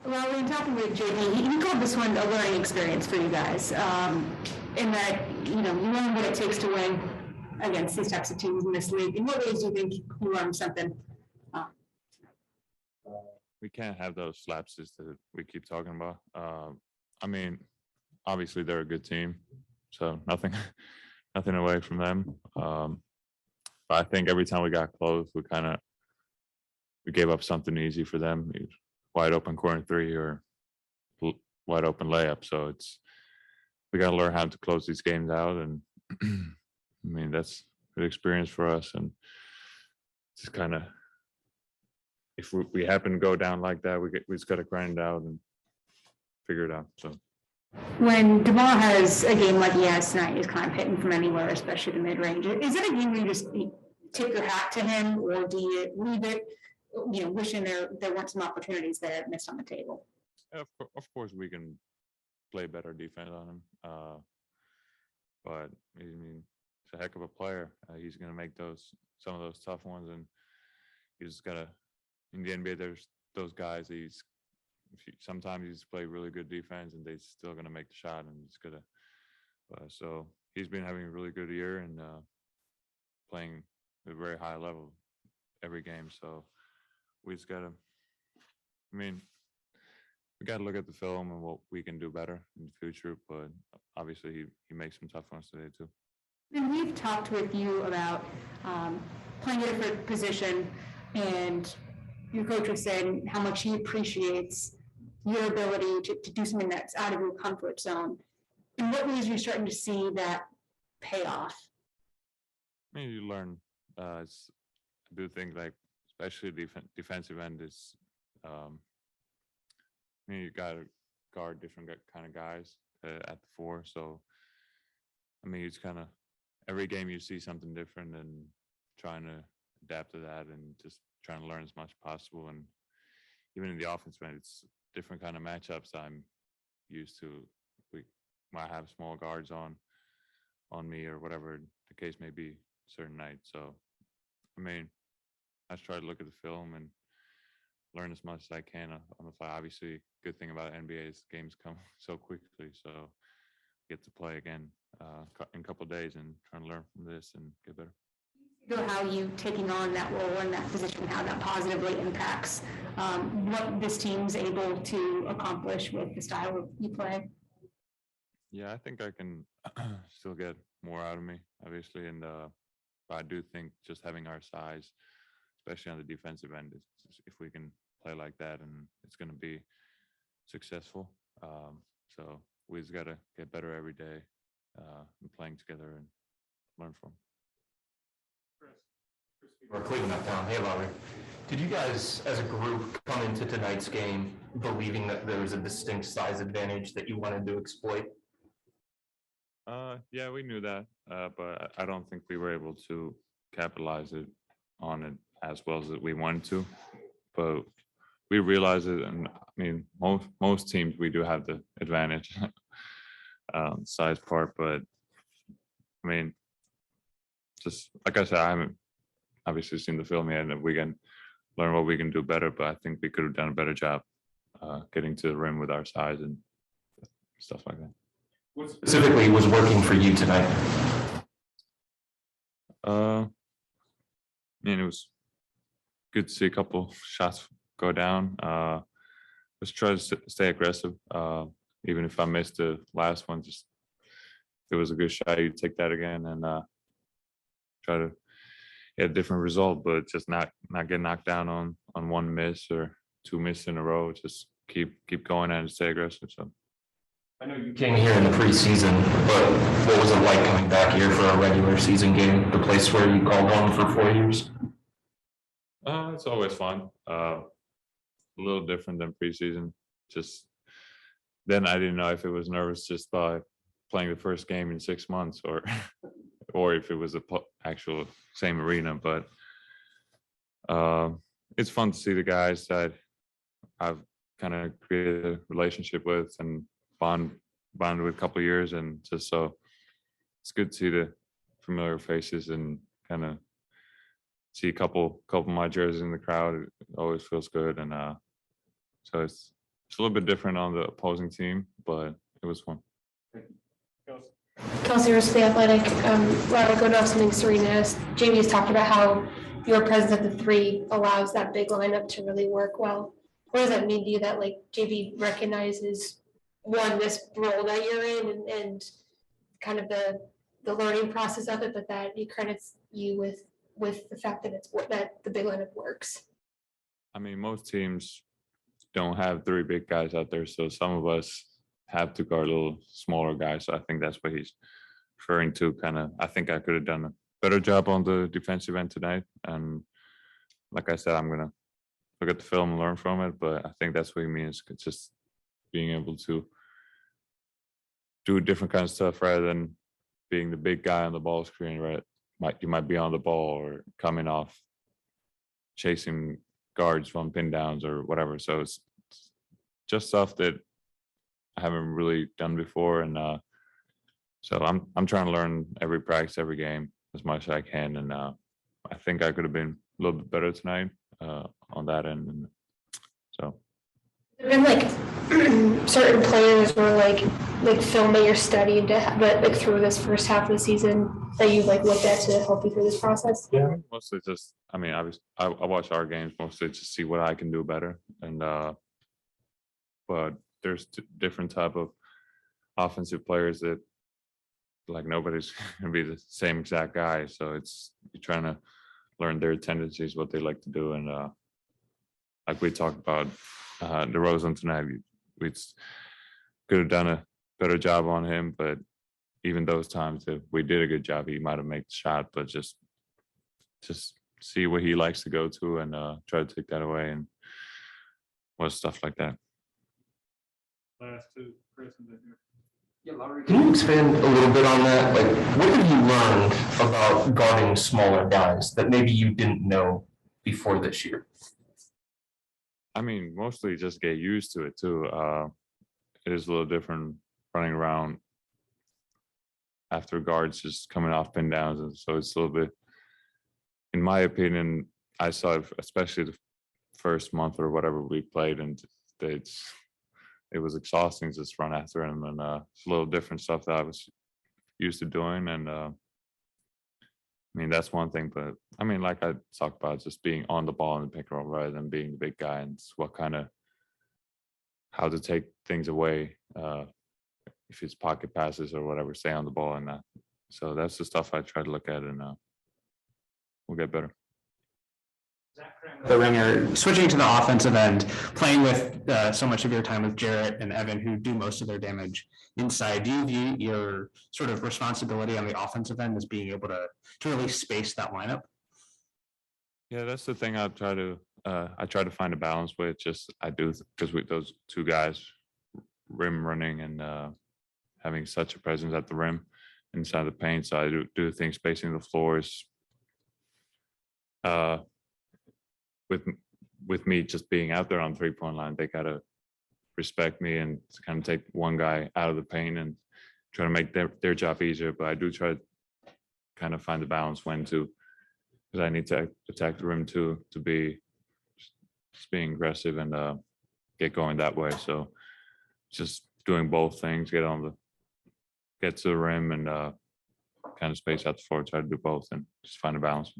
Well, in talking with JD, he called this one a learning experience for you guys, in that, you learn what it takes to win against these types of teams in this league. In what ways do you think you learned something? Uh, We can't have those lapses that we keep talking about. I mean, obviously they're a good team, so nothing, nothing away from them. But I think every time we got close, we gave up something easy for them, wide open corner three or wide open layup. So we got to learn how to close these games out, and I mean that's good experience for us, and just kind of if we happen to go down like that, we just got to grind it out and figure it out. So When DeMar has a game like he has tonight, he's kind of hitting from anywhere, especially the mid-range. Is it a game where you just tip your hat to him, or do you leave it, wishing there weren't some opportunities there missed on the table? of course we can play better defense on him, but I mean he's a heck of a player. He's going to make some of those tough ones, and he's got to. In the NBA, there's those guys. Sometimes he's play really good defense, and they're still gonna make the shot, and it's gonna. So he's been having a really good year and playing at a very high level every game. So we just gotta. I mean, we gotta look at the film and what we can do better in the future. But obviously, he makes some tough ones today too. And we've talked with you about playing a different position, and your coach was saying how much he appreciates your ability to do something that's out of your comfort zone. In what ways are you starting to see that pay off? I mean, you learn. I do think like especially defensive end is. I mean, you got to guard different kind of guys at the four. So, I mean, it's kind of every game you see something different and trying to adapt to that and just trying to learn as much as possible. And even in the offense, man, it's different kind of matchups I'm used to. We might have small guards on me or whatever the case may be certain night. So, I mean, I just try to look at the film and learn as much as I can on the fly. Obviously, good thing about NBA is games come so quickly, so get to play again in a couple of days and trying to learn from this and get better. How you taking on that role in that position, how that positively impacts what this team's able to accomplish with the style you play? Yeah, I think I can still get more out of me, obviously, and but I do think just having our size, especially on the defensive end, if we can play like that, and it's going to be successful. So we just got to get better every day, and playing together and learn from. Or Cleveland up down. Hey, Lauri. Did you guys, as a group, come into tonight's game believing that there was a distinct size advantage that you wanted to exploit? Yeah, we knew that, but I don't think we were able to capitalize on it as well as we wanted to. But we realize it, and I mean, most teams we do have the advantage, size part. But I mean, just like I said, I haven't obviously seen the film yet, and we can learn what we can do better. But I think we could have done a better job getting to the rim with our size and stuff like that. What specifically was working for you tonight? I mean, it was good to see a couple shots go down. Let's try to stay aggressive. Even if I missed the last one, just if it was a good shot, you take that again and try to get a different result, but just not get knocked down on one miss or two misses in a row. Just keep going and stay aggressive. So. I know you came here in the preseason, but what was it like coming back here for a regular season game, the place where you called home for 4 years? It's always fun. A little different than preseason. Just then I didn't know if it was nervous just by playing the first game in 6 months or or if it was a actual same arena. But it's fun to see the guys that I've kind of created a relationship with and bonded with a couple of years, and just so it's good to see the familiar faces and kind of see a couple of my jerseys in the crowd. It always feels good, and so it's a little bit different on the opposing team, but it was fun. Kelsey Rose, The Athletic. Laura, going off something Serena asked. Jamie has talked about how your presence at the three allows that big lineup to really work well. What does that mean to you that like JB recognizes this role that you're in and kind of the learning process of it, but that he credits you with the fact that that the big lineup works? I mean, most teams don't have three big guys out there, so some of us have to guard little smaller guys. So I think that's what he's referring to. Kind of, I think I could have done a better job on the defensive end tonight. And like I said, I'm gonna look at the film and learn from it. But I think that's what he means. It's just being able to do different kind of stuff rather than being the big guy on the ball screen. Right, you might be on the ball or coming off chasing guards from pin downs or whatever. So it's just stuff that I haven't really done before, and so I'm trying to learn every practice, every game as much as I can, and I think I could have been a little bit better tonight on that end. And so There have been like certain players or like film that you're studying but like through this first half of the season that you've like looked at to help you through this process? yeah, mostly just I mean, I watch our games mostly to see what I can do better, and but there's different type of offensive players that like nobody's gonna be the same exact guy. So it's you're trying to learn their tendencies, what they like to do, and like we talked about DeRozan tonight, we could have done a better job on him, but even those times that we did a good job, he might have made the shot, but just see what he likes to go to and try to take that away and stuff like that. Last two, Chris and then here. Yeah, Lauri, can you expand a little bit on that? Like, what have you learned about guarding smaller guys that maybe you didn't know before this year? I mean, mostly just get used to it too. It is a little different running around after guards just coming off pin downs, and so it's a little bit. In my opinion, I saw it, especially the first month or whatever we played, and it was exhausting just run after him, and it's a little different stuff that I was used to doing, and I mean that's one thing. But I mean, like I talked about, just being on the ball in the pick and roll rather than being the big guy, and what kind of how to take things away if it's pocket passes or whatever, stay on the ball and that. So that's the stuff I try to look at, and we'll get better. The ringer, switching to the offensive end, playing with so much of your time with Jarrett and Evan, who do most of their damage inside. Do you view your sort of responsibility on the offensive end as being able to really space that lineup? Yeah, that's the thing I try to find a balance with. Just I do, because with those two guys rim running and having such a presence at the rim inside the paint, so I do things spacing the floors. With me just being out there on 3-point line, they gotta respect me and kind of take one guy out of the paint and try to make their job easier. But I do try to kind of find the balance when to, because I need to attack the rim too, to be just being aggressive and get going that way. So just doing both things, get to the rim and kind of space out the floor, try to do both and just find a balance.